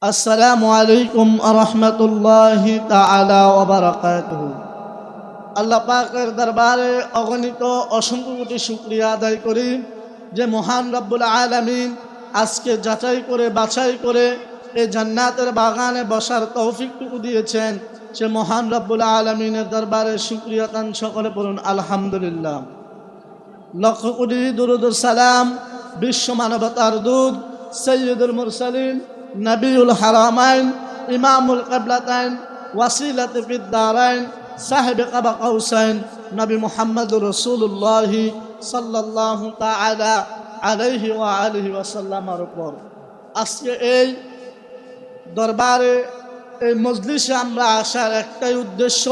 আসসালামু আলাইকুম আরহামতুল্লাহি তাআলা ওয়া বারাকাতুহু। আল্লাহ পাকের দরবারে অগণিত অসংখ্য কোটি শুকরিয়া আদায় করি যে মহান রব্বুল আলামিন আজকে যাচাই করে বাছাই করে এই জান্নাতের বাগানে বসার তৌফিকটুকু দিয়েছেন। সে মহান রব্বুল আলামিনের দরবারে শুকরিয়া তান সকলে পড়ুন আলহামদুলিল্লাহ। লক্ষ কোটি দুরূদ ও সালাম বিশ্ব মানবতার দূত সৈয়দুল মুরসালিন নবিউল হারামাইন ইমামুল কিবলাতাইন ওয়াসিলাতে ফিদ দারাইন সাহেবে কাবা কাউসাইন নবী মুহাম্মদুর রাসূলুল্লাহ সাল্লাল্লাহু তাআলা আলাইহি ওয়া আলিহি ওয়াসাল্লামের উপর আজকে এই দরবারে এই মজলিসে আমরা আসার একটাই উদ্দেশ্য,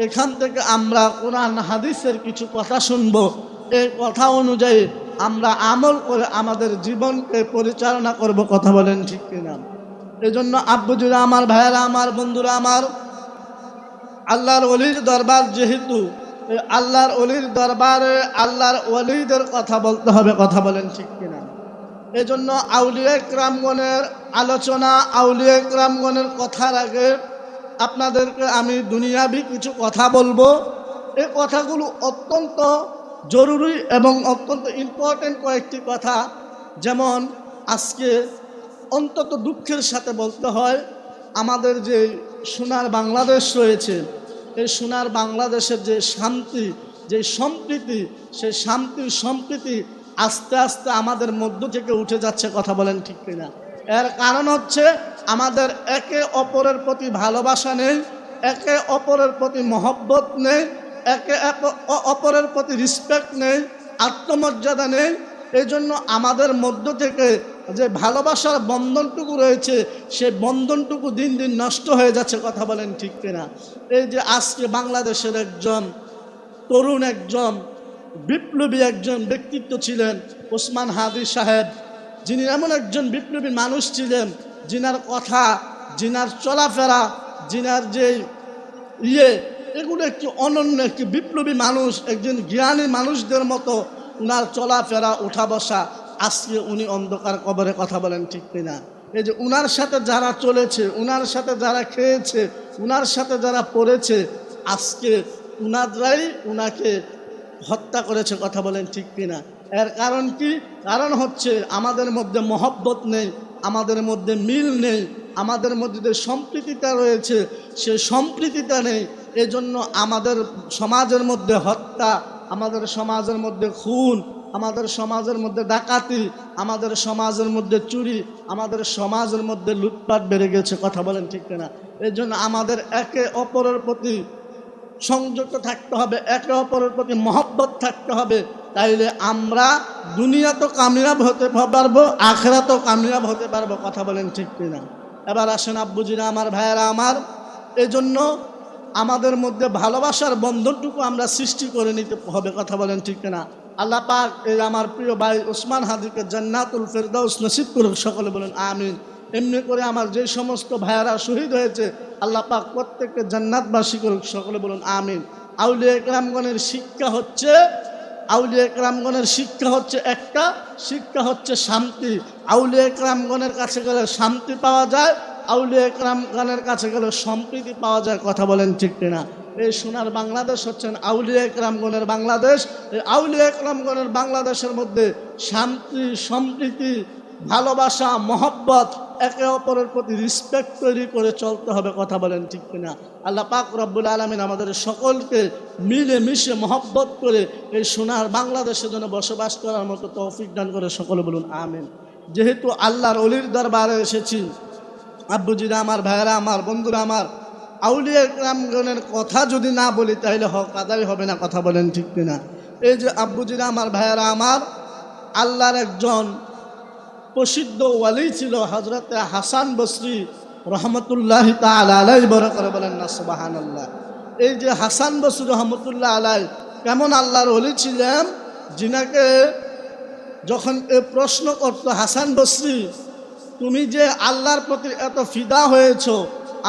এখান থেকে আমরা কোরআন হাদিসের কিছু কথা শুনব। এই কথা অনুযায়ী আমরা আমল করে আমাদের জীবনকে পরিচালনা করব। কথা বলেন ঠিক কিনা? এই জন্য আব্বুজিরা আমার, ভাইয়েরা আমার, বন্ধুরা আমার, আল্লাহর ওলির দরবার যেহেতু আল্লাহর ওলির দরবারে আল্লাহর ওলিদের কথা বলতে হবে। কথা বলেন ঠিক কিনা? এই জন্য আউলিয়া কিরামগণের আলোচনা, আউলিয়া কিরামগণের কথার আগে আপনাদেরকে আমি দুনিয়াবি কিছু কথা বলবো। এই কথাগুলো অত্যন্ত জরুরি এবং অত্যন্ত ইম্পর্টেন্ট কয়েকটি কথা। যেমন আজকে অন্তত দুঃখের সাথে বলতে হয়, আমাদের যে সোনার বাংলাদেশ রয়েছে, এই সোনার বাংলাদেশের যে শান্তি, যে সম্প্রীতি, সেই শান্তি সম্প্রীতি আস্তে আস্তে আমাদের মধ্য থেকে উঠে যাচ্ছে। কথা বলেন ঠিক কিনা? এর কারণ হচ্ছে আমাদের একে অপরের প্রতি ভালোবাসা নেই, একে অপরের প্রতি মহব্বত নেই, একে অপরের প্রতি রেসপেক্ট নেই, আত্মমর্যাদা নেই। এই জন্য আমাদের মধ্য থেকে যে ভালোবাসার বন্ধনটুকু রয়েছে, সেই বন্ধনটুকু দিন দিন নষ্ট হয়ে যাচ্ছে। কথা বলেন ঠিক কিনা? এই যে আজকে বাংলাদেশের একজন তরুণ, একজন বিপ্লবী একজন ব্যক্তিত্ব ছিলেন ওসমান হাদি সাহেব, যিনি এমন একজন বিপ্লবী মানুষ ছিলেন, যিনার কথা, যিনার চলাফেরা, যিনার যে এগুলো একটি অনন্য, একটি বিপ্লবী মানুষ, একজন জ্ঞানী মানুষদের মতো উনার চলাফেরা, উঠা বসা। আজকে উনি অন্ধকার কবরে। কথা বলেন ঠিক কিনা? এই যে উনার সাথে যারা চলেছে, উনার সাথে যারা খেয়েছে, উনার সাথে যারা পড়েছে, আজকে উনারাই উনাকে হত্যা করেছে। কথা বলেন ঠিক কিনা? এর কারণ কি? কারণ হচ্ছে আমাদের মধ্যে মহব্বত নেই, আমাদের মধ্যে মিল নেই, আমাদের মধ্যে যে সম্প্রীতিটা রয়েছে সেই সম্প্রীতিটা নেই। এজন্য আমাদের সমাজের মধ্যে হত্যা, আমাদের সমাজের মধ্যে খুন, আমাদের সমাজের মধ্যে ডাকাতি, আমাদের সমাজের মধ্যে চুরি, আমাদের সমাজের মধ্যে লুটপাট বেড়ে গেছে। কথা বলেন ঠিক কিনা? এই জন্য আমাদের একে অপরের প্রতি সংযুক্ত থাকতে হবে, একে অপরের প্রতি মহব্বত থাকতে হবে। তাইলে আমরা দুনিয়াতেও কামিয়াব হতে পারবো, আখিরাতেও কামিয়াব হতে পারবো। কথা বলেন ঠিক কিনা? এবার আসেন আব্বুজিরা আমার, ভাইয়েরা আমার, এই জন্য আমাদের মধ্যে ভালোবাসার বন্ধনটুকু আমরা সৃষ্টি করে নিতে হবে। কথা বলেন ঠিক কিনা? আল্লাহ পাক এই আমার প্রিয় ভাই ওসমান হাদিকে জান্নাতুল ফেরদাউস নসিব করুক। সকলে বলেন আমিন। এমনি করে আমার যে সমস্ত ভাইয়ারা শহীদ হয়েছে, আল্লাহ পাক প্রত্যেককে জান্নাতবাসী করুক। সকলে বলুন আমিন। আউলিয়া কিরামগণের শিক্ষা হচ্ছে, আউলিয়া কিরামগণের শিক্ষা হচ্ছে একটা, শিক্ষা হচ্ছে শান্তি। আউলিয়া কিরামগণের কাছে গেলে শান্তি পাওয়া যায়, আউলিয়া কিরামগণের কাছে গেলে সম্প্রীতি পাওয়া যায়। কথা বলেন ঠিক কিনা? এই সোনার বাংলাদেশ হচ্ছেন আউলিয়া কিরামগণের বাংলাদেশ। এই আউলিয়া কিরামগণের বাংলাদেশের মধ্যে শান্তি, সম্প্রীতি, ভালোবাসা, মহব্বত, একে অপরের প্রতি রেসপেক্ট তৈরি করে চলতে হবে। কথা বলেন ঠিক কিনা? আল্লাহ পাক রব্বুল আলামিন আমাদের সকলকে মিলে মিশে মহব্বত করে এই সোনার বাংলাদেশের জন্য বসবাস করার মতো তৌফিক দান করে। সকলে বলুন আমিন। যেহেতু আল্লাহর ওলির দরবারে এসেছি, আব্বুজিরা আমার, ভাইয়েরা আমার, বন্ধুরা আমার, আউলিয়া কিরামগণের কথা যদি না বলি তাহলে হক আদায় হবে না। কথা বলেন ঠিক কিনা? এই যে আব্বুজিরা আমার, ভাইয়েরা আমার, আল্লাহর একজন প্রসিদ্ধ ওয়ালি ছিল হযরতে হাসান বসরি রহমতুল্লাহি তাআলা আলাইহি। বড় করে বলেন না সুবহানাল্লাহ। এই যে হাসান বসরি রহমতুল্লাহ আলাইহি কেমন আল্লাহর ওলি ছিলেন, যিনাকে যখন এ প্রশ্ন করত, হাসান বসরি তুমি যে আল্লাহর প্রতি এত ফিদা হয়েছো,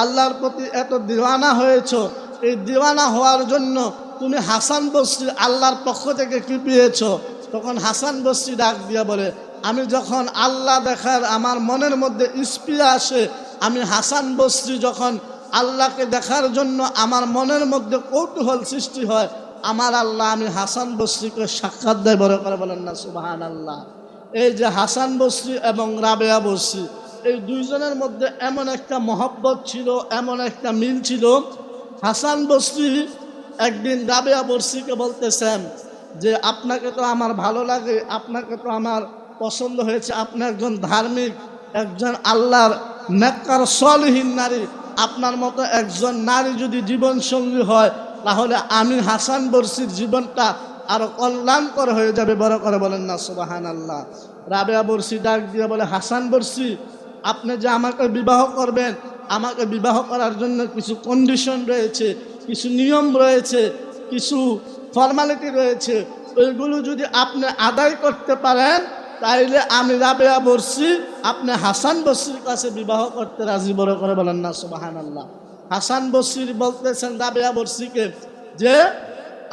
আল্লাহর প্রতি এত দিওয়ানা হয়েছো, এই দিওয়ানা হওয়ার জন্য তুমি হাসান বসরি আল্লাহর পক্ষ থেকে কি পেয়েছো? তখন হাসান বসরি ডাক দিয়া বলে, আমি যখন আল্লাহ দেখার আমার মনের মধ্যে স্পৃহা আসে, আমি হাসান বসরি যখন আল্লাহকে দেখার জন্য আমার মনের মধ্যে কৌতূহল সৃষ্টি হয়, আমার আল্লাহ আমি হাসান বসরিকে সাক্ষাৎ দেয়। বড় করে বলেন না সুবহানাল্লাহ। এই যে হাসান বসরি এবং রাবেয়া বসরি, এই দুইজনের মধ্যে এমন একটা মহব্বত ছিল, এমন একটা মিল ছিল। হাসান বসরি একদিন রাবেয়া বসরিকে বলতেছেন যে আপনাকে তো আমার ভালো লাগে, আপনাকে তো আমার পছন্দ হয়েছে, আপনি একজন ধার্মিক, একজন আল্লাহর নেককার সলিহীন নারী, আপনার মতো একজন নারী যদি জীবন সঙ্গী হয় তাহলে আমি হাসান বসরির জীবনটা আরো কল্যাণকর হয়ে যাবে। বড় করে বলেন না সুবহানাল্লাহ। রাবেয়া বসরি ডাক দিয়ে বলে, হাসান বসরি আপনি যে আমাকে বিবাহ করবেন, আমাকে বিবাহ করার জন্য কিছু কন্ডিশন রয়েছে, কিছু নিয়ম রয়েছে, কিছু ফর্মালিটি রয়েছে, ওইগুলো যদি আপনি আদায় করতে পারেন তাইলে আমি রাবেয়া বসরি আপনি হাসান বসরির কাছে বিবাহ করতে রাজি। বড় করে বলেন না সুবহানাল্লাহ। হাসান বসরি বলতেছেন রাবেয়া বসরিকে যে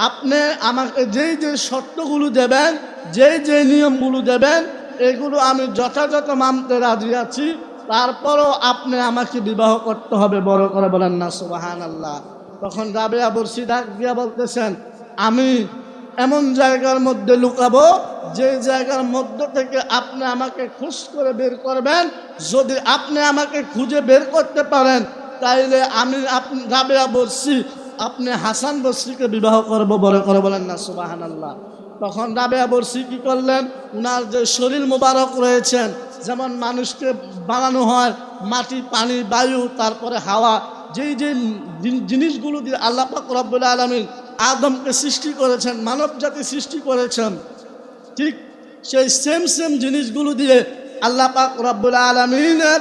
আপনি আমাকে যেই যে শর্তগুলো দেবেন, যেই যে নিয়মগুলো দেবেন, এগুলো আমি যথাযথ মানতে রাজি আছি, তারপরও আপনি আমাকে বিবাহ করতে হবে। বড় করে বলেন না সুবহানাল্লাহ। তখন রাবেয়া বসরি ডাক দিয়া বলতেছেন, আমি এমন জায়গার মধ্যে লুকাবো যে জায়গার মধ্য থেকে আপনি আমাকে খোঁজ করে বের করবেন, যদি আপনি আমাকে খুঁজে বের করতে পারেন তাইলে আমি রাবেয়া বসরি আপনি হাসান বসরিকে বিবাহ করব। বড় করে বলেন না সুবহানাল্লাহ। তখন রাবেয়া বসরি কি করলেন, উনার যে শরীর মোবারক রয়েছেন, যেমন মানুষকে বানানো হয় মাটি, পানি, বায়ু, তারপরে হাওয়া, যেই যে জিনিসগুলো দিয়ে আল্লাহ পাক রব্বুল আলামিন আদমকে সৃষ্টি করেছেন, মানব জাতি সৃষ্টি করেছেন, ঠিক সেই সেম জিনিসগুলো দিয়ে আল্লাহ পাক রব্বুল আলামিনের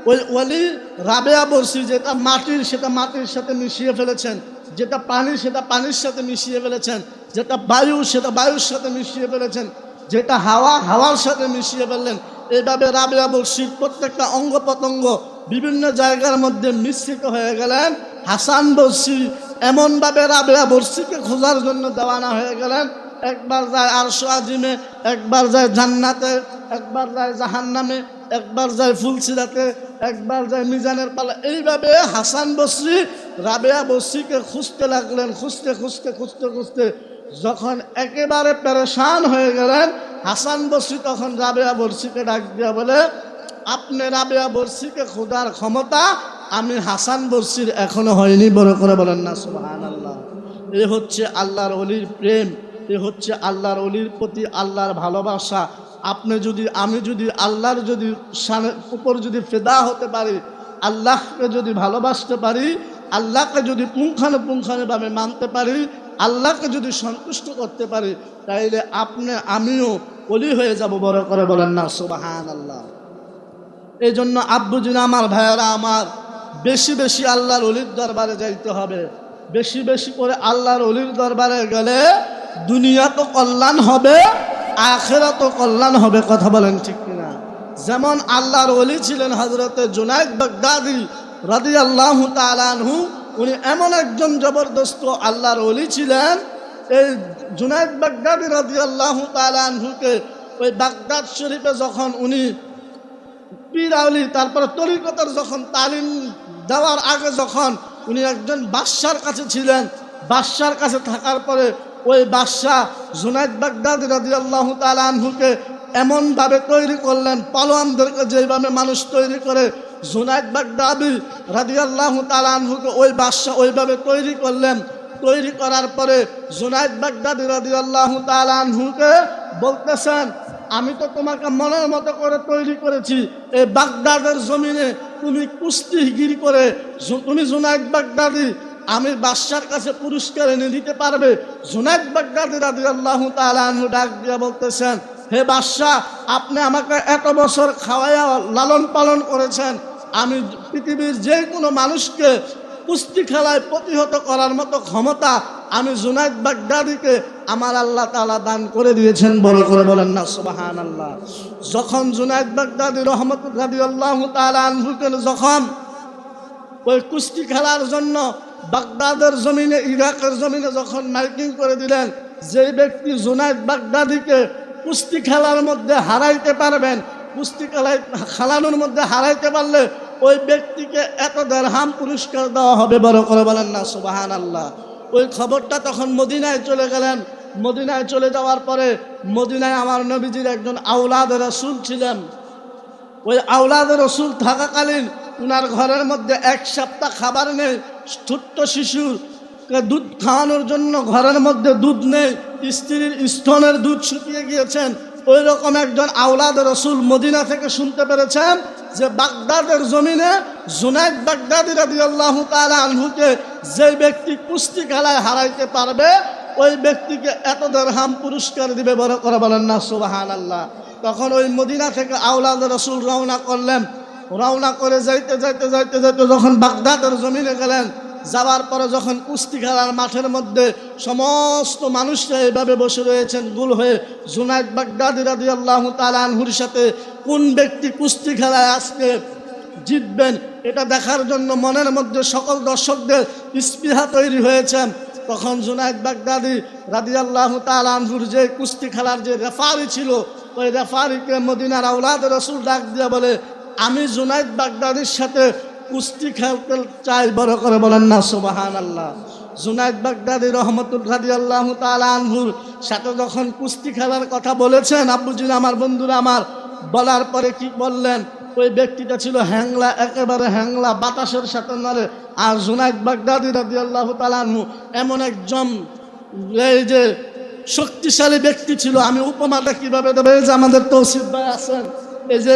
ওই ওলি রাবেয়া বসরি যেটা মাটির সেটা মাটির সাথে মিশিয়ে ফেলেছেন, যেটা পানি সেটা পানির সাথে মিশিয়ে ফেলেছেন, যেটা বায়ু সেটা বায়ুর সাথে মিশিয়ে ফেলেছেন, যেটা হাওয়া হাওয়ার সাথে মিশিয়ে ফেললেন। এইভাবে রাবেয়া বসরির প্রত্যেকটা অঙ্গ প্রত্যঙ্গ বিভিন্ন জায়গার মধ্যে মিশ্রিত হয়ে গেলেন। হাসান বসরি এমনভাবে রাবেয়া বসরিকে খোঁজার জন্য দেওয়ানা হয়ে গেলেন। একবার যায় আরশ আজিমে, একবার যায় জান্নাতে, একবার যায় জাহান্নামে, একবার যায় ফুলসিরাতে, একবার যায় মিজানের পালা। এইভাবে হাসান বসরি রাবেয়া বসরিকে খুঁজতে লাগলেন। খুঁজতে যখন একেবারে পেরেশান হয়ে গেলেন, হাসান বসরি তখন রাবেয়া বসরিকে ডাক দিয়া বলে, আপনি রাবেয়া বসরিকে খোঁজার ক্ষমতা আমি হাসান বসরির এখনো হয়নি। বড় করে বলেন না সুবহানাল্লাহ। এ হচ্ছে আল্লাহর ওলির প্রেম, এ হচ্ছে আল্লাহর ওলির প্রতি আল্লাহর ভালোবাসা। আপনি যদি আমি যদি আল্লাহর যদি উপর যদি ফিদা হতে পারি, আল্লাহকে যদি ভালোবাসতে পারি, আল্লাহকে যদি পুঙ্খানুপুঙ্খানুভাবে মানতে পারি, আল্লাহকে যদি সন্তুষ্ট করতে পারি, তাইলে আপনি আমিও ওলি হয়ে যাব। বড় করে বলেন না সুবহানাল্লাহ। এই জন্য আব্বুজিনা আমার, ভাইয়েরা আমার, বেশি আল্লাহর ওলির দরবারে যাইতে হবে। বেশি করে আল্লাহর ওলির দরবারে গেলে দুনিয়া তো কল্যাণ হবে, আখিরাত তো কল্যাণ হবে। কথা বলেন ঠিক কিনা? যেমন আল্লাহর ওলি ছিলেন হযরতে জুনায়েদ বাগদাদী রাদিয়াল্লাহু তাআলা আনহু, উনি এমন একজন জবরদস্ত আল্লাহর ওলি ছিলেন। এই জুনায়েদ বাগদাদী রাদিয়াল্লাহু তাআলা আনহুকে ওই বাগদাদ শরীফে যখন উনি পীর আউলি তারপরে তরিকতের যখন তালিম দেওয়ার আগে যখন উনি একজন বাদশার কাছে ছিলেন, বাদশার কাছে থাকার পরে ওই বাদশাহ জুনায়েদ বাগদাদী রাদিয়াল্লাহু তাআলা আনহুকে এমনভাবে তৈরি করলেন, পালোয়ানদেরকে যেভাবে মানুষ তৈরি করে, জুনায়েদ বাগদাদী রাদিয়াল্লাহু তাআলা আনহুকে ওই বাদশাহ ওইভাবে তৈরি করলেন। তৈরি করার পরে জুনায়েদ বাগদাদী রাদিয়াল্লাহু তাআলা আনহুকে বলতেছেন, আমি তো তোমাকে মনের মতো করে তৈরি করেছি, এই বাগদাদের জমিনে তুমি কুস্তিগিরি করে তুমি জুনায়েদ বাগদাদী আমি বাদশার কাছে পুরস্কার এনে দিতে পারবে। জুনায়েদ বাগদাদী রাদিয়াল্লাহু তাআলা আনহু ডাক দিয়ে বলতেছেন, হে বাদশাহ, আপনি আমাকে এত বছর খাওয়াইয়া লালন পালন করেছেন, আমি পৃথিবীর যে কোনো মানুষকে কুস্তি খেলায় প্রতিহত করার মতো ক্ষমতা আমি জুনায়েদ বাগদাদীকে আমার আল্লাহ তাআলা দান করে দিয়েছেন। বড় করে বলেন না সুবহানাল্লাহ। যখন জুনায়েদ বাগদাদী রাহমাতুল্লাহি রাদিয়াল্লাহু তাআলা আনহুকে যখন ওই কুস্তি খেলার জন্য বাগদাদের জমিনে, ইরাকের জমিনে যখন মাইকিং করে দিলেন, যে ব্যক্তি জুনায়েদ বাগদাদীকে কুস্তি খেলার মধ্যে হারাইতে পারবেন, কুস্তি খেলানোর মধ্যে হারাইতে পারলে ওই ব্যক্তিকে এত দিরহাম পুরস্কার দেওয়া হবে। বড় করে বলেন না সুবহানাল্লাহ। ওই খবরটা তখন মদিনায় চলে গেলেন। মদিনায় চলে যাওয়ার পরে মদিনায় আমার নবীজির একজন আওলাদ রাসূল ছিলেন। ওই আওলাদ রাসূল থাকাকালীন উনার ঘরের মধ্যে এক সপ্তাহ খাবার নেই। ছোট্ট শিশুকে দুধ খাওয়ানোর জন্য ঘরের মধ্যে দুধ নেই, স্ত্রীর স্তনের দুধ শুকিয়ে গিয়েছেন। ওই রকম একজন আওলাদ রাসূল মদিনা থেকে শুনতে পেরেছেন যে বাগদাদের জমিনে জুনাইদ বাগদাদী রাদিয়াল্লাহু তাআলা আনহুকে যে ব্যক্তি কুস্তি খেলায় হারাইতে পারবে ওই ব্যক্তিকে এত দিরহাম পুরস্কার দিবে। বড় করে বলেন না সুবহানাল্লাহ। তখন ওই মদিনা থেকে আওলাদ রাসূল রওনা করলেন। রওনা করে যাইতে যাইতে যাইতে যাইতে যখন বাগদাদের জমিনে গেলেন, যাওয়ার পরে যখন কুস্তি খেলার মাঠের মধ্যে সমস্ত মানুষরা এভাবে বসে রয়েছেন গোল হয়ে, জুনাইদ বাগদাদী রাদিয়াল্লাহু তাআলা আনহুর সাথে কোন ব্যক্তি কুস্তি খেলায় আজকে জিতবেন এটা দেখার জন্য মনের মধ্যে সকল দর্শকদের স্পৃহা তৈরি হয়েছে। তখন জুনাইদ বাগদাদী রাদিয়াল্লাহু তাআলা আনহুর যে কুস্তি খেলার যে রেফারি ছিল, ওই রেফারিকে মদিনার আওলাদ রাসূল ডাক দিয়ে বলে, আমি জুনাইদ বাগদাদীর সাথে কুস্তি খেলতে চাই। বড় করে বলেন না সুবহানাল্লাহ। জুনাইদ বাগদাদী রাদিয়াল্লাহু তাআলা আনহুর সাথে যখন কুস্তি খেলার কথা বলেছেন, আব্বুজি আমার বন্ধুরা আমার, বলার পরে কি বললেন, ওই ব্যক্তিটা ছিল হ্যাংলা, একেবারে হ্যাংলা, বাতাসের সাথে নড়ে। আর জুনাইদ বাগদাদী রাদিয়াল্লাহু তাআলা আনহু এমন একজন এই যে শক্তিশালী ব্যক্তি ছিল, আমি উপমাটা কিভাবে দেবো, এই যে আমাদের তৌসিফ ভাই আছেন, এই যে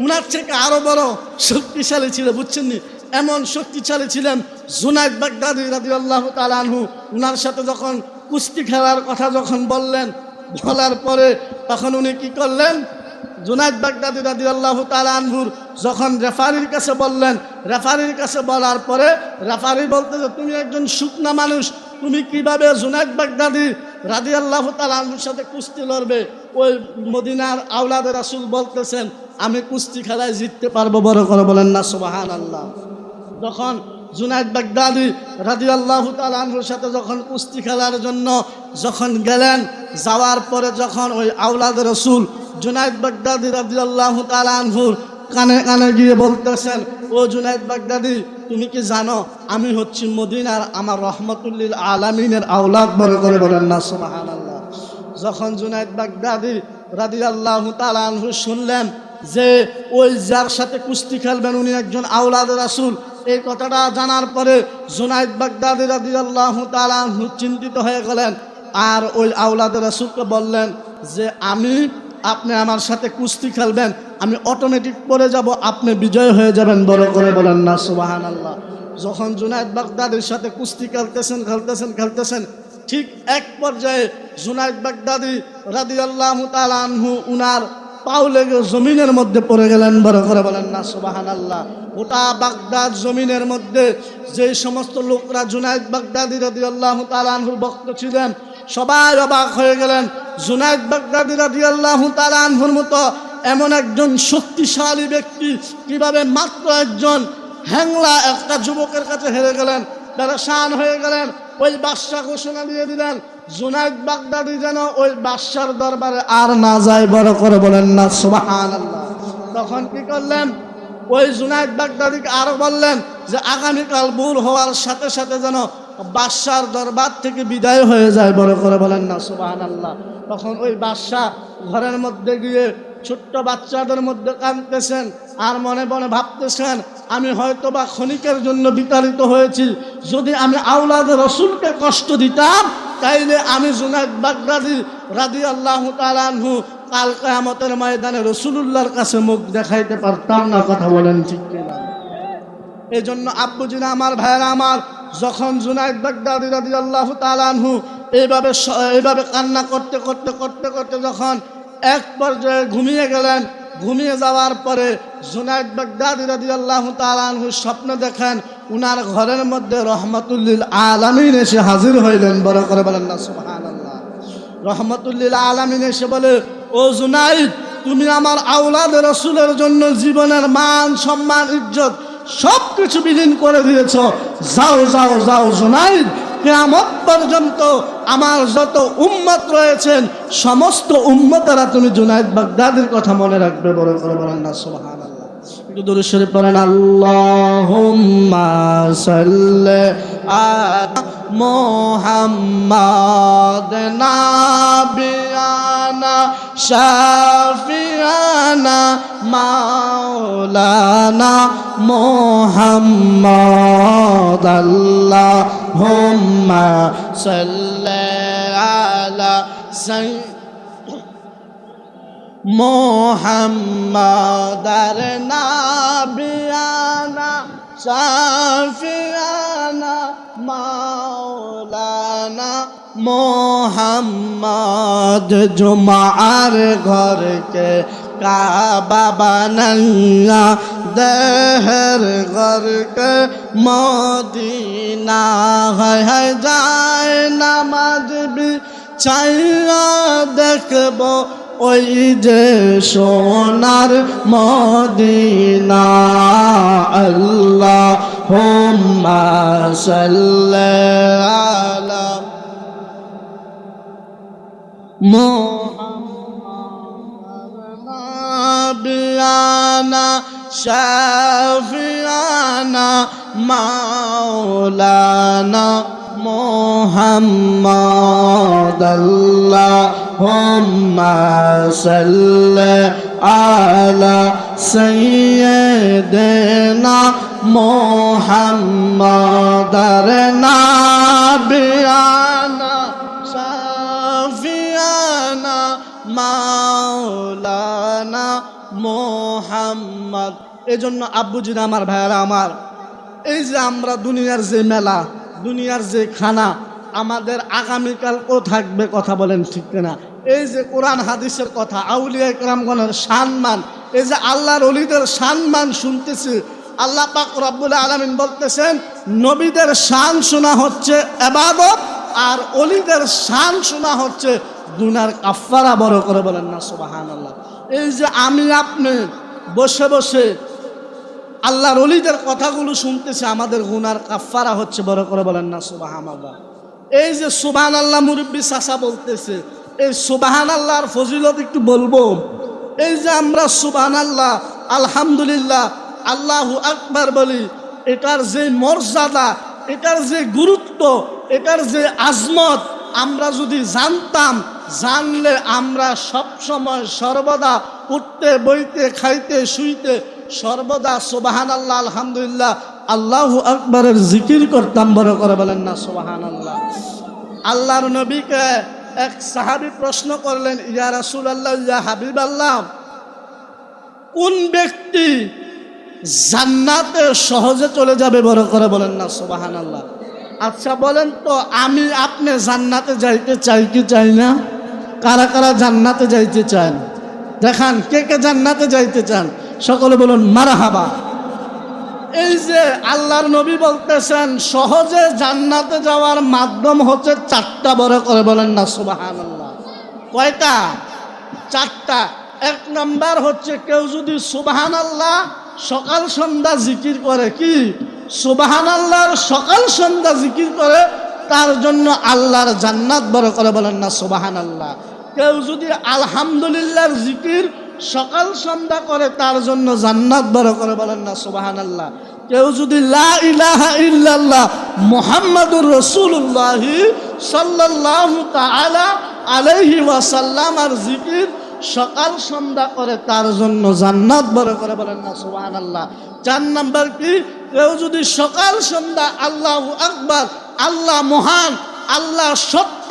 উনার থেকে আরো বড় শক্তিশালী ছিল, বুঝছেন নি? এমন শক্তিশালী ছিলেন জুনাইদ বাগদাদী রাদিয়াল্লাহু তাআলা আনহু। উনার সাথে যখন কুস্তি খেলার কথা যখন বললেন, বলার পরে তখন উনি কি করলেন, জুনাইদ বাগদাদী রাদিয়াল্লাহু তাআলা আনহুর যখন রেফারির কাছে বললেন, রেফারির কাছে বলার পরে রেফারি বলতে যে তুমি একজন শুকনা মানুষ, তুমি কিভাবে জুনাইদ বাগদাদী রাদিয়াল্লাহু তাআলা আনহুর সাথে কুস্তি লড়বে? ওই মদিনার আওলাদ রাসূল বলতেছেন আমি কুস্তি খেলায় জিততে পারবো। বড় করে বলেন না সুবহানাল্লাহ। যখন জুনাইদ বাগদাদী রাদিয়াল্লাহু তাআলা আনহুর সাথে যখন কুস্তি খেলার জন্য যখন গেলেন, যাওয়ার পরে যখন ওই আওলাদ রাসূল জুনাইদ বাগদাদী রাদিয়াল্লাহু তাআলা আনহুর কানে কানে গিয়ে বলতেছেন, ও জুনাইদ বাগদাদী, তুমি কি জানো আমি হচ্ছি মদিনার আমার রহমাতুল লিল আলামিনের আওলাদ? বড় করে বলেন না সুবহানাল্লাহ। যখন জুনাইদ বাগদাদী রাদিয়াল্লাহু তাআলা আনহু শুনলেন যে ওই যার সাথে কুস্তি খেলবেন উনি একজন আওলাদ রাসূল, এই কথাটা জানার পরে জুনাইদ বাগদাদী রাদিয়াল্লাহু তাআলা আনহু চিন্তিত হয়ে গেলেন। আর ওই আওলাদ রাসূলকে বললেন যে আপনি আমার সাথে কুস্তি খেলবেন, আমি অটোমেটিক পড়ে যাব, আপনি বিজয় হয়ে যাবেন। বড় করে বলেন না সুবহানাল্লাহ। যখন জুনাইদ বাগদাদীর সাথে কুস্তি খেলতেছেন ঠিক এক পর্যায়ে জুনাইদ বাগদাদী রাদিয়াল্লাহু তাআলা আনহু উনার পাও লেগে জমিনের মধ্যে পড়ে গেলেন। বড় করে বলেন না সুবহানাল্লাহ। গোটা বাগদাদ জমিনের মধ্যে যে সমস্ত লোকরা জুনাইদ বাগদাদী রাদিয়াল্লাহু তাআলা আনহুর ভক্ত ছিলেন সবাই অবাক হয়ে গেলেন। জুনাইদ বাগদাদী রাদিয়াল্লাহু তাআলা আনহুর মতো এমন একজন শক্তিশালী ব্যক্তি কিভাবে মাত্র একজন হ্যাংলা একটা যুবকের কাছে হেরে গেলেন, পেরেশান হয়ে গেলেন। ওই বাদশা ঘোষণা দিয়ে দিলেন জুনাইদ বাগদাদী যেন ওই বাদশার দরবারে আর না যায়। বড় করে বলেন না সুবহানাল্লাহ। তখন কি করলেন, ওই জুনাইদ বাগদাদীকে আরো বললেন যে আগামীকাল ভোর হওয়ার সাথে সাথে যেন বাদশার দরবার থেকে বিদায় হয়ে যায়। বড় করে বলেন না সুবহানাল্লাহ। তখন ওই বাদশা ঘরের মধ্যে গিয়ে ছোট্ট বাচ্চাদের মধ্যে কাঁদতেছেন আর মনে মনে ভাবতেছেন আমি হয়তো বা ক্ষণিকের জন্য বিতাড়িত হয়েছি, যদি আমি আওলাদ রাসূলকে কষ্ট দিতাম তাইলে আমি জুনাইদ বাগদাদী রাদিয়াল্লাহু তাআলা আনহু কাল কিয়ামতের ময়দানে রাসূলুল্লাহর কাছে মুখ দেখাইতে পারতাম না। কথা বলেন ঠিক কিনা? এই জন্য আব্বুজিনা আমার ভাইয়েরা আমার, যখন জুনাইদ বাগদাদী রাদিয়াল্লাহু তাআলা আনহু এইভাবে কান্না করতে করতে করতে করতে যখন এক পর্যায়ে ঘুমিয়ে গেলেন, ঘুমিয়ে যাওয়ার পরে জুনাইদ বাগদাদী রাদিয়াল্লাহু তাআলা আনহু স্বপ্ন দেখেন উনার ঘরের মধ্যে রহমাতুল লিল আলামিন এসে হাজির হইলেন। বড় করে বলেন না সুবহানাল্লাহ। রহমাতুল লিল আলামিন এসে বলে, ও জুনাইদ, তুমি আমার আওলাদ রাসূলের জন্য জীবনের মান সম্মান ইজ্জত সব কিছু বিলীন করে দিয়েছ। যাও যাও যাও জুনাইদ, কিয়ামত পর্যন্ত আমার যত উম্মত রয়েছেন সমস্ত উম্মতেরা তুমি জুনাইদ বাগদাদীর কথা মনে রাখবে। বড় করে বলেন না সুবহানাল্লাহ। দুরূদ শরীফ পড়েন। আল্লাহুম্মা সাল্লি আলা মুহাম্মাদ নাবিয়ানা শাফিয়ানা মাওলানা মুহাম্মাদ। আল্লাহুম্মা সাল্লি আলা মুহাম্মাদার নাবিয়ানা শাফিয়ানা মাওলানা মুহাম্মদ। জুমার ঘরকে কাবা বানাইয়া দেহের ঘরকে মদিনা হয় যায় নামাজ বিছাইয়া দেখব ওই যে সোনার মদিনা। আল্লাহুম্মা সাল্লি আলা মুহাম্মাদ নাবিয়ানা শাফিয়ানা মাওলানা মুহাম্মাদ। আল্লাহুম্মা সাল্লি আলা সাইয়্যিদিনা মুহাম্মাদার নাবিয়ানা শাফিয়ানা মাওলানা মুহাম্মদ। এজন্য আব্বুজিরা আমার, ভাইয়ারা আমার, এই যে আমরা দুনিয়ার যে মেলা, দুনিয়ার যে খানা, আমাদের আগামীকালও থাকবে, কথা বলেন ঠিক কিনা? এই যে কোরআন হাদিসের কথা, আউলিয়া কেরামগণের সম্মান, এই যে আল্লাহর ওলিদের সম্মান শুনতেছি। আল্লাহ পাক রব্বুল আলামিন বলতেছেন নবীদের শান শোনা হচ্ছে ইবাদত, আর ওলিদের শান শোনা হচ্ছে গুনার কাফারা। বড় করে বলেন না সুবহানাল্লাহ। এই যে আমি আপনি বসে বসে আল্লাহর ওলিদের কথাগুলো শুনতেছি, আমাদের গুনার কাফারা হচ্ছে। বড় করে বলেন না সুবহানাল্লাহ। এই যে সুবহানাল্লাহ মুরব্বি চাচা বলতেছে, এই সুবহানাল্লাহর ফজিলত একটু বলবো। এই যে আমরা সুবহানাল্লাহ, আলহামদুলিল্লাহ, আল্লাহু আকবার বলি, এটার যে মর্যাদা, এটার যে গুরুত্ব, এটার যে আজমত আমরা যদি জানতাম, জানলে আমরা সব সময় সর্বদা উঠতে বইতে খাইতে শুইতে সর্বদা সুবহানাল্লাহ, আলহামদুলিল্লাহ, আল্লাহু আকবারের জিকির করতাম। বড় করে বলেন না সুবহানাল্লাহ। আল্লাহর নবীকে এক সাহাবী প্রশ্ন করলেন, ইয়া রাসূলুল্লাহ, ইয়া হাবিবাল্লাহ, কোন ব্যক্তি জান্নাতে সহজে চলে যাবে? বড় করে বলেন না সুবহানাল্লাহ। আচ্ছা বলেন তো, আমি আপনি জান্নাতে যাইতে চাই কি চাই না? কারা কারা জান্নাতে যাইতে চান? দেখান কে কে জান্নাতে যাইতে চান, সকলে বলুন মারহাবা। এই যে আল্লাহর নবী বলতেছেন সহজে জান্নাতে যাওয়ার মাধ্যম হচ্ছে চারটা। বড় করে বলেন না সুবহানাল্লাহ। কয়টা? চারটা। এক নাম্বার হচ্ছে কেউ যদি সুবহানাল্লাহ সকাল সন্ধ্যা জিকির করে, কি সুবহানাল্লাহর সকাল সন্ধ্যা জিকির করে, তার জন্য আল্লাহর জান্নাত। বড় করে বলেন না সুবহানাল্লাহ। কেউ যদি আলহামদুলিল্লাহর জিকির সকাল সন্ধ্যা করে, তার জন্য জান্নাত। বড় করে বলেন না সুবহানাল্লাহ। কেউ যদি লা ইলাহা ইল্লাল্লাহ মুহাম্মাদুর রাসূলুল্লাহ সাল্লাল্লাহু তাআলা আলাইহি ওয়াসাল্লাম আর জিকির সকাল সন্ধ্যা করে, তার জন্য জান্নাত। বড় করে বলেন না সুবহানাল্লাহ। চার নাম্বার কি? কেউ যদি সকাল সন্ধ্যা আল্লাহু আকবার, আল্লাহ মহান, আল্লাহ সত্য,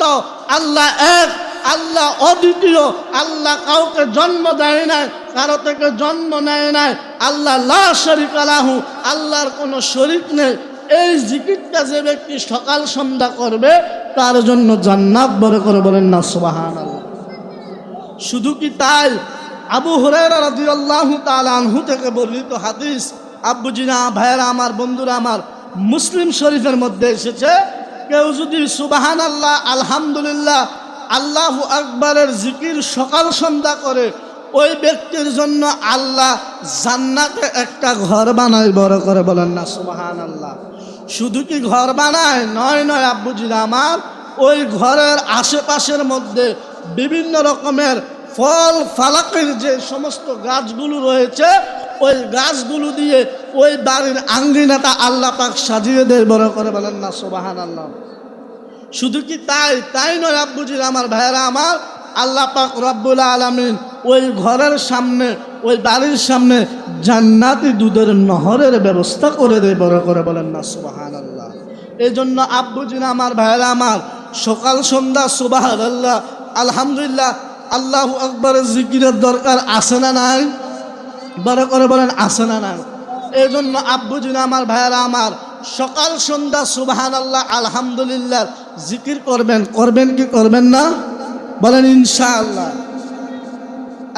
আল্লাহ এক, আল্লাহ অদ্বিতীয়, আল্লাহ কাউকে জন্ম দেয় নাই, কারো থেকে জন্ম নেয় নাই, আল্লাহ লা শারীকা লাহু, আল্লাহর কোনো শরীক নেই, এই জিকিরটা যে ব্যক্তি সকাল সন্ধ্যা করবে, তার জন্য জান্নাত। বড় করে বলেন না সুবহানাল্লাহ। শুধু কি তাই? আবু হুরায়রা রাদিয়াল্লাহু তাআলা আনহু থেকে বর্ণিত হাদিস, আব্বুজিনা, ভাইয়েরা আমার, বন্ধুরা আমার, মুসলিম শরীফের মধ্যে এসেছে, কেউ যদি সুবহানাল্লাহ, আলহামদুলিল্লাহ, আল্লাহু আকবারের জিকির সকাল সন্ধ্যা করে, ওই ব্যক্তির জন্য আল্লাহ জান্নাতে একটা ঘর বানায়। বড় করে বলেন না সুবহানাল্লাহ। শুধু কি ঘর বানায়? নয় নয় আব্বুজিরা আমার, ওই ঘরের আশেপাশের মধ্যে বিভিন্ন রকমের ফল ফালাকের যে সমস্ত গাছগুলো রয়েছে, ওই গাছগুলো দিয়ে ওই বাড়ির আঙ্গিনাটা আল্লাহ পাক সাজিয়ে দেয়। বড় করে বলেন না সুবহানাল্লাহ। শুধু কি তাই নয় আব্বুজির আমার ভাইয়েরা আমার, আল্লাহ পাক রব্বুল আলামিন ওই ঘরের সামনে ওই বাড়ির সামনে জান্নাতি দুধের নহরের ব্যবস্থা করে দেয়। বড় করে বলেন না সুবহানাল্লাহ। এই জন্য আব্বুজির আমার ভাইয়েরা আমার, সকাল সন্ধ্যা সুবহানাল্লাহ আলহামদুলিল্লাহ আল্লাহু আকবারের জিকিরের দরকার আছে না নাই? বড় করে বলেন আছে না নাই? এই জন্য আব্বুজির আমার ভাইয়েরা আমার, সকাল সন্ধ্যা সুবহানাল্লাহ আলহামদুলিল্লাহ জিকির করবেন কি করবেন না? বলেন ইনশাআল্লাহ।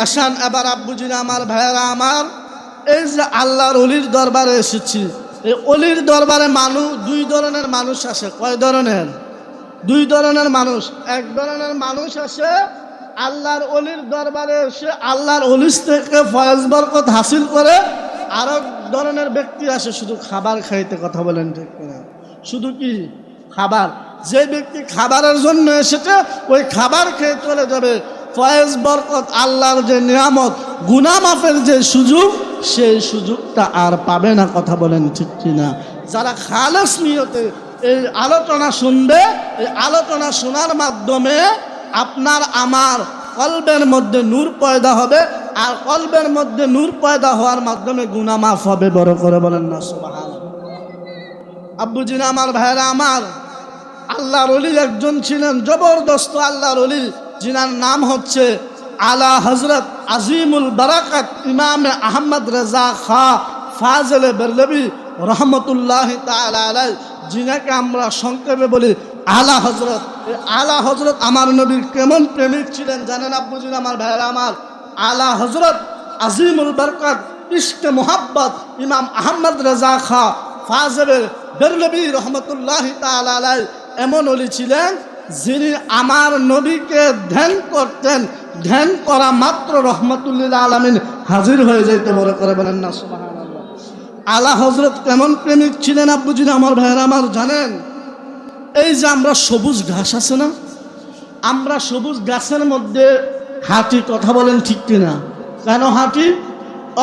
আসেন এবার আব্বুজির আমার ভাইয়েরা আমার, এই যে আল্লাহর অলির দরবারে এসেছি, এই অলির দরবারে দুই ধরনের মানুষ আসে। কয় ধরনের? দুই ধরনের মানুষ। এক ধরনের মানুষ আসে আল্লাহর অলির দরবারে এসে আল্লাহর অলির থেকে ফয়েজ বরকত হাসিল করে। আর এক ধরনের ব্যক্তি আসে শুধু খাবার খাইতে। কথা বলেন ঠিক কিনা? শুধু কি খাবার? যে ব্যক্তি খাবারের জন্য এসেছে ওই খাবার খেয়ে চলে যাবে। ফয়েজ বরকত আল্লাহর যে নিয়ামত, গুনাহ মাফের যে সুযোগ, সেই সুযোগটা আর পাবে না। কথা বলেন ঠিক কিনা? যারা খালেস নিয়তে এই আলোচনা শুনবে, এই আলোচনা শোনার মাধ্যমে আপনার আমার কলবের মধ্যে নূর পয়দা হবে, আর কলবের মধ্যে নূর পয়দা হওয়ার মাধ্যমে গুনাহ মাফ হবে। বড় করে বলেন না সুবহানাল্লাহ। আব্বুজি আমার ভাইরা আমার, আল্লাহর ওলি একজন ছিলেন জবরদস্ত আল্লাহর ওলি, যিনার নাম হচ্ছে আলা হযরত আজিমুল বারাকাত ইমাম আহমদ রেজা খা ফাজলে বেরলভী রহমতুল্লাহি তাআলা আলাইহি, যিনাকে আমরা সংক্ষেপে বলি আলা হযরত। এই আলা হযরত আমার নবীর কেমন প্রেমিক ছিলেন জানেন আব্বুজি আমার ভাইরা আমার? আলা হযরত আজিমুল বারাকাত ইশকে মোহাব্বত ইমাম আহমদ রেজা খা ফাজলে বেরলভী রহমতুল্লাহি তাআলা আলাইহি এমন ওলি ছিলেন যিনি আমার নবীকে ধ্যান করতেন। ধ্যান করা মাত্র রহমতুল্লিল আলামিন হাজির হয়ে যাইতে। বড় করে বলেন না সুবহানাল্লাহ। আলা হযরত কেমন প্রেমিক ছিলেন আব্বুজি আমার ভাইয়েরা আমার জানেন? এই যে আমরা সবুজ ঘাস আছে না, আমরা সবুজ ঘাসের মধ্যে হাঁটি। কথা বলেন ঠিক কিনা? কেন হাঁটি?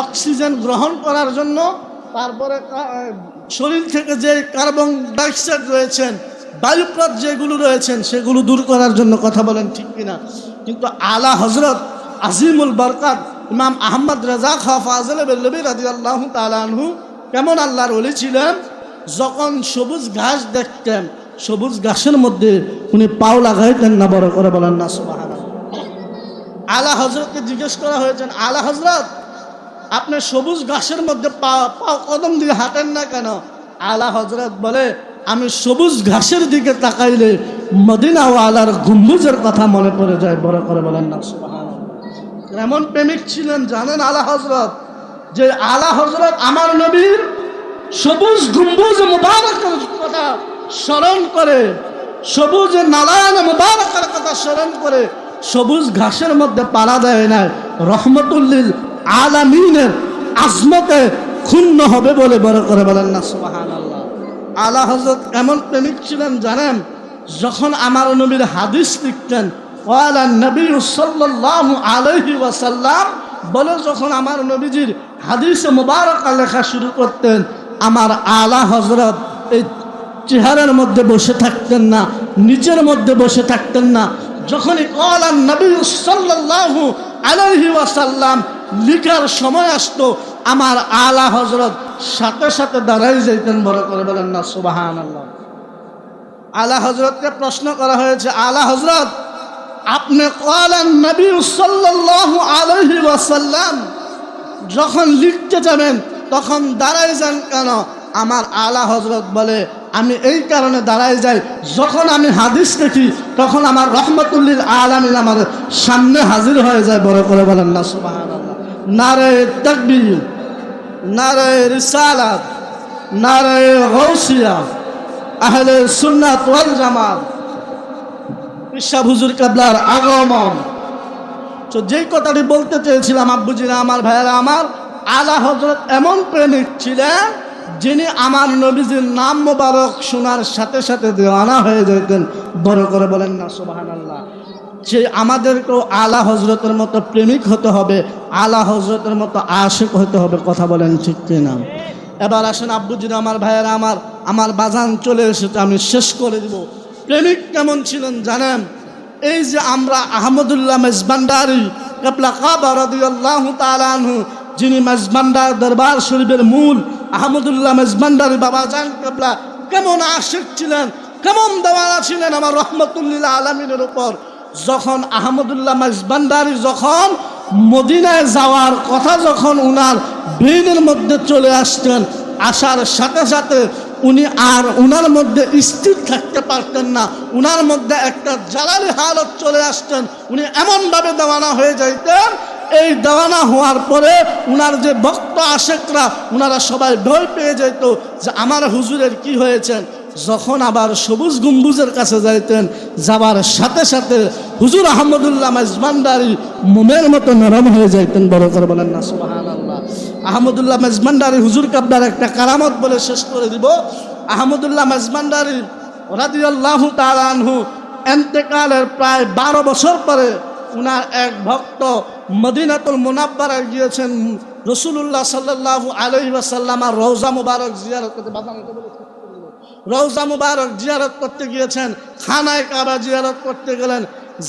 অক্সিজেন গ্রহণ করার জন্য, তারপরে শরীর থেকে যে কার্বন ডাইঅক্সাইড রয়েছেন, বায়ুপ্রদ যেগুলো রয়েছেন সেগুলো দূর করার জন্য। কথা বলেন ঠিক কিনা? কিন্তু আলা হযরত আজিমুল বারাকাত ইমাম আহমদ রেজা খা ফাজলে বেরলভী রাদিয়াল্লাহু তাআলা আনহু কেমন আল্লাহর ওলি ছিলেন? যখন সবুজ ঘাস দেখতেন, সবুজ ঘাসের মধ্যে উনি পাও লাগাইতেন না। বড় করে বলেন না সুবহানাল্লাহ। আলা হযরতকে জিজ্ঞেস করা হয়েছে, আলা হযরত আপনি সবুজ ঘাসের মধ্যে পাও কদম দিয়ে হাঁটেন না কেন? আলা হযরত বলে, আমি সবুজ ঘাসের দিকে তাকাইলে মদিনা ওয়ালার গম্বুজের কথা মনে পড়ে যায়। বড় করে বলেন না সুবহানাল্লাহ। কেমন প্রেমিক ছিলেন জানেন আলা হযরত? যে আলা হযরত আমার নবীর সবুজ গম্বুজ মুবারকের কথা স্মরণ করে, সবুজ নালান মুবারকের কথা স্মরণ করে সবুজ ঘাসের মধ্যে পাড়া দেয় না, রহমতুল্লিল আলামিনের আজমতে ক্ষুণ্ণ হবে বলে। বড় করে বলেন না সুবহানাল্লাহ। আলা হযরত এমন প্রেমিক ছিলেন জানেন? যখন আমার নবীর হাদিস লিখতেন, ওয়ালা নবী সাল্লাল্লাহু আলাইহি ওয়াসাল্লাম বলে, যখন আমার নবীজির হাদিসে মুবারকা লেখা শুরু করতেন, আমার আলা হযরত এই চেহারার মধ্যে বসে থাকতেন না, নিচের মধ্যে বসে থাকতেন না। যখনই ওয়ালা নবী সাল্লাল্লাহু আলাইহি ওয়াসাল্লাম লিখার সময় আসতো, আমার আলা হযরত সাথে সাথে দাঁড়াই যাইতেন। বড় করে বলেন না সুবহানাল্লাহ। আলা হযরতকে প্রশ্ন করা হয়েছে, আলা হযরত আপনি ক্বালান নবী সাল্লাল্লাহু আলাইহি ওয়াসাল্লাম যখন লিখতে যাবেন তখন দাঁড়াই যান কেন? আমার আলা হযরত বলে, আমি এই কারণে দাঁড়াই যাই, যখন আমি হাদিস দেখি তখন আমার রহমতুল্লিল আলামিন আমার সামনে হাজির হয়ে যায়। বড় করে বলেন না সুবহানাল্লাহ। নারে তাকবীর, নারে রিসালাত, নারে গাউসিয়া, আহলে সুন্নাত ওয়াল জামাত, পিশাব হুজুর কেবলার আগমন। তো যেই কথাটি বলতে চেয়েছিলাম আব্বুজিরা আমার ভাইয়েরা আমার, আলা হযরত এমন প্রেমিক ছিলেন যিনি আমার নবীজির নাম মোবারক শোনার সাথে সাথে দেওয়ানা হয়ে যেতেন। বড় করে বলেন না সুবহানাল্লাহ। সে আমাদেরকেও আলা হজরতের মতো প্রেমিক হতে হবে, আলা হজরতের মতো আশিক হতে হবে। কথা বলেন ঠিক কিনা? এবার আসেন আব্বুজিরা, আমার ভাইয়েরা, আমার বাজান চলে এসেছে, আমি শেষ করে দিব। প্রেমিক কেমন ছিলেন জানেন? এই যে আমরা আহমদুল্লাহ মেজবান্ডারি কেবলা কাবা রাদিয়াল্লাহু তাআলা আনহু, যিনি মেজবান্ডার দরবার শরীফের মূল, আহমদুল্লাহ মেজবান্ডারি বাবা জান কেবলা কেমন আশিক ছিলেন, কেমন দেওয়ানা ছিলেন আমার রহমতুল্লিল আলমিনের উপর। যখন আহমদুল্লাহ মেজবান্ডারি যখন মদিনায় যাওয়ার কথা যখন উনার ব্রেনের মধ্যে চলে আসতেন, আসার সাথে সাথে উনি আর উনার মধ্যে স্থির থাকতে পারতেন না, উনার মধ্যে একটা জ্বালালি হালত চলে আসতেন, উনি এমনভাবে দেওয়ানা হয়ে যাইতেন। এই দেওয়ানা হওয়ার পরে উনার যে ভক্ত আশেকরা উনারা সবাই ভয় পেয়ে যেত যে আমার হুজুরের কি হয়েছে। যখন আবার সবুজ গম্বুজের কাছে যাইতেন, যাবার সাথে সাথে হুজুর আহমদুল্লাহ মেজবান্ডারি মোমের মতো নরম হয়ে যাইতেন। বড় করে বলেন না সুবহানাল্লাহ। আহমদুল্লাহ মেজবান্ডারি হুজুর কাবলার একটা কারামত বলে শেষ করে দিব। আহমদুল্লাহ মেজবান্ডারি রাদিয়াল্লাহু তাআলা আনহু ইন্তেকালের প্রায় 12 বছর পরে উনার এক ভক্ত মদিনাতুল মুনাব্বারায় গিয়েছেন, রাসূলুল্লাহ সাল্লাল্লাহু আলাইহি ওয়াসাল্লামের রওজা মুবারক জিয়ারত করতে, রওজা মুবারক জিয়ারত করতে গিয়েছেন, খানায় কাবা জিয়ারত করতে গেলেন।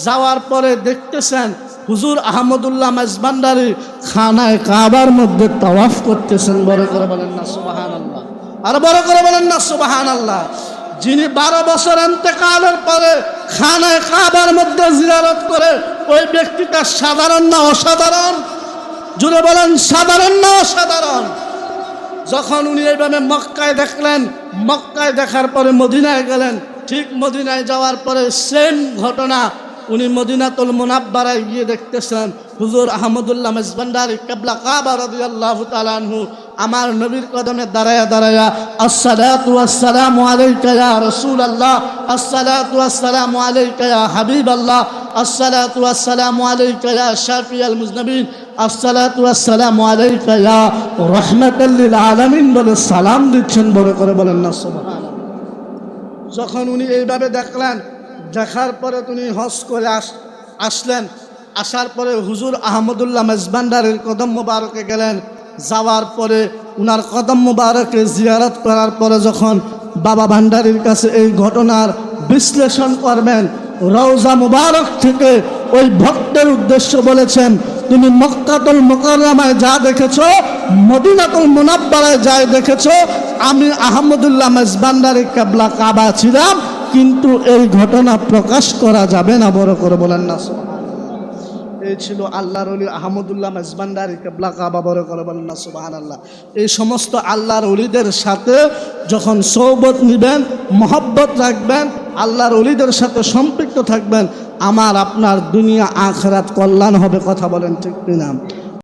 যাওয়ার পরে দেখতেছেন হুজুর আহমদুল্লাহ মেজবান্ডারি খানায় কাবার মধ্যে তাওয়াফ করতেছেন। বড় করে বলেন না সুবহানাল্লাহ, আর বড় করে বলেন না সুবহানাল্লাহ। যিনি 12 বছর ইন্তেকালের পরে খানায় কাবার মধ্যে জিয়ারত করে, ওই ব্যক্তিটা সাধারণ না অসাধারণ? জুড়ে বলেন সাধারণ না অসাধারণ? যখন উনি এইভাবে মক্কায় দেখলেন, মক্কায় দেখার পরে মদিনায় গেলেন। ঠিক মদিনায় যাওয়ার পরে সেম ঘটনা উনি মদিনাতুল মুনাব্বারায় গিয়ে দেখতেছেন হুজুর আহমদুল্লাহ মেজবান্ডারি কিবলা কাবা রাদিয়াল্লাহু তাআলা আনহু আমার নবীর কদমে দাঁড়ায়া দাঁড়ায়া আসসালাতু ওয়াসসালামু আলাইকা ইয়া রাসূলুল্লাহ, আসসালাতু ওয়াসসালামু আলাইকা ইয়া হাবিবাল্লাহ, আসসালাতু ওয়াসসালামু আলাইকা ইয়া শাফিয়াল মুজনিবিন, আসসালাতু ওয়াসসালামু আলাইকা ইয়া রাহমাতাল লিল আলামিন বলে সালাম দিচ্ছেন। বড় করে বলেন না সুবহানাল্লাহ। যখন উনি এইভাবে দেখলেন, দেখার পরে তিনি হজ করে আসলেন। আসার পরে হুজুর আহমদুল্লাহ মেজবান্ডারির কদম মুবারকে গেলেন। যাওয়ার পরে উনার কদম মুবারকে জিয়ারত করার পরে যখন বাবা ভান্ডারির কাছে এই ঘটনার বিশ্লেষণ করবেন, রওজা মুবারক থেকে ওই ভক্তের উদ্দেশ্য বলেছেন, তুমি মক্কাতুল মুকাররমায় যা দেখেছো, মদিনাতুল মুনাব্বারায় যা দেখেছো, আমি আহমদুল্লাহ মেজবান্ডারি কিবলা কাবা ছিলাম, কিন্তু এই ঘটনা প্রকাশ করা যাবে না। বড় করে বলেন না সুবহানাল্লাহ। এই ছিল আল্লাহর ওলি আহমদুল্লাহ মেজবান্ডারি কিবলা কাবা। বড় করে বলেন না সুবহানাল্লাহ। এই সমস্ত আল্লাহর ওলিদের সাথে যখন সৌবত নিবেন, মহব্বত রাখবেন, আল্লাহর ওলিদের সাথে সম্পৃক্ত থাকবেন, আমার আপনার দুনিয়া আখিরাত কল্যাণ হবে। কথা বলেন ঠিক কিনা?